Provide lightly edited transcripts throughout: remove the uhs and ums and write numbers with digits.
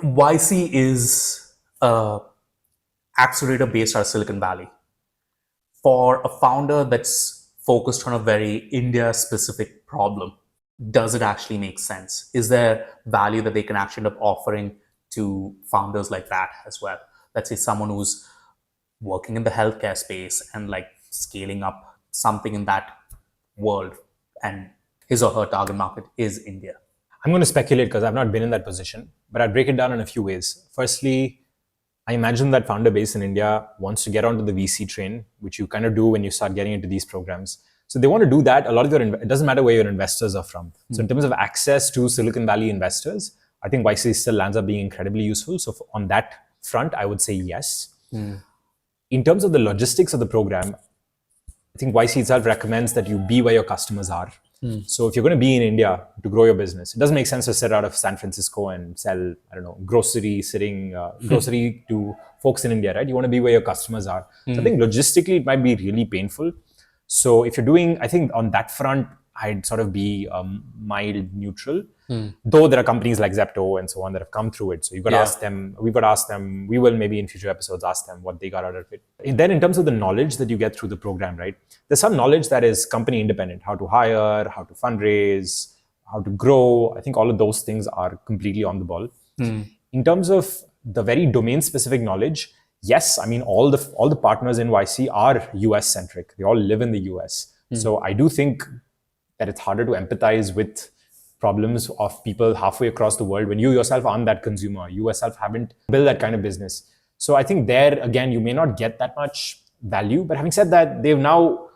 YC is a accelerator based out of Silicon Valley. For a founder that's focused on a very India specific problem, does it actually make sense? Is there value that they can actually end up offering to founders like that as well? Let's say someone who's working in the healthcare space and like scaling up something in that world, and his or her target market is India. I'm going to speculate because I've not been in that position, but I'd break it down in a few ways. Firstly, I imagine that founder base in India wants to get onto the VC train, which you kind of do when you start getting into these programs. So they want to do that. A lot of it doesn't matter where your investors are from. So in terms of access to Silicon Valley investors, I think YC still lands up being incredibly useful. So on that front, I would say yes. In terms of the logistics of the program, I think YC itself recommends that you be where your customers are. So if you're going to be in India to grow your business, it doesn't make sense to sit out of San Francisco and sell, I don't know, grocery to folks in India, right? You want to be where your customers are. So I think logistically, it might be really painful. So if you're doing, I think on that front, I'd sort of be mild neutral. Though there are companies like Zepto and so on that have come through it. So you've got to ask them, we've got to ask them, we will maybe in future episodes ask them what they got out of it. And then in terms of the knowledge that you get through the program, right? There's some knowledge that is company independent, how to hire, how to fundraise, how to grow. I think all of those things are completely on the ball. In terms of the very domain specific knowledge, yes, I mean, all the partners in YC are US centric. They all live in the US. So I do think that it's harder to empathize with problems of people halfway across the world when you yourself aren't that consumer. You yourself haven't built that kind of business. So I think there, again, you may not get that much value. But having said that, they've now,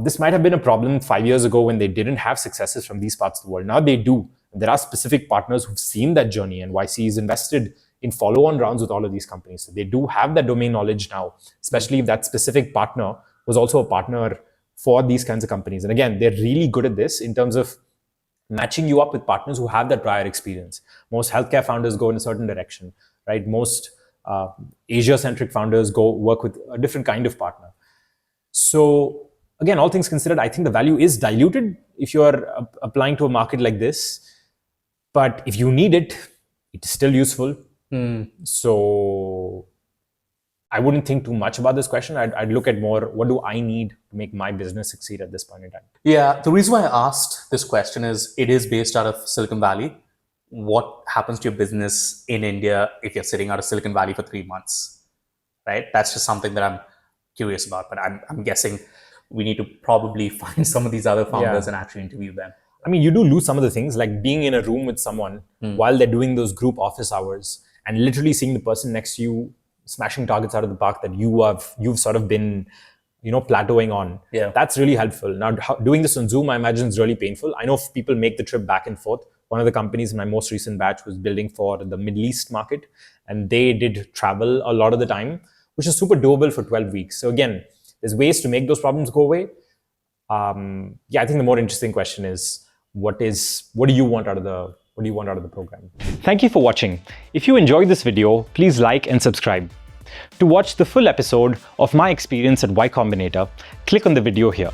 this might have been a problem 5 years ago when they didn't have successes from these parts of the world. Now they do. There are specific partners who've seen that journey, and YC is invested in follow-on rounds with all of these companies. So they do have that domain knowledge now, especially if that specific partner was also a partner for these kinds of companies. And again, they're really good at this in terms of matching you up with partners who have that prior experience. Most healthcare founders go in a certain direction, right? Most Asia-centric founders go work with a different kind of partner. So again, all things considered, I think the value is diluted if you're applying to a market like this. But if you need it, it's still useful. So I wouldn't think too much about this question. I'd look at more, what do I need to make my business succeed at this point in time? Yeah, the reason why I asked this question is it is based out of Silicon Valley. What happens to your business in India if you're sitting out of Silicon Valley for 3 months, right? That's just something that I'm curious about, but I'm guessing we need to probably find some of these other founders and actually interview them. I mean, you do lose some of the things, like being in a room with someone while they're doing those group office hours and literally seeing the person next to you smashing targets out of the park that you've sort of been, plateauing on. Yeah. That's really helpful. Now, doing this on Zoom, I imagine, is really painful. I know people make the trip back and forth. One of the companies in my most recent batch was building for the Middle East market, and they did travel a lot of the time, which is super doable for 12 weeks. So again, there's ways to make those problems go away. I think the more interesting question is, what do you want out of the program? Thank you for watching. If you enjoyed this video, please like and subscribe. To watch the full episode of my experience at Y Combinator, click on the video here.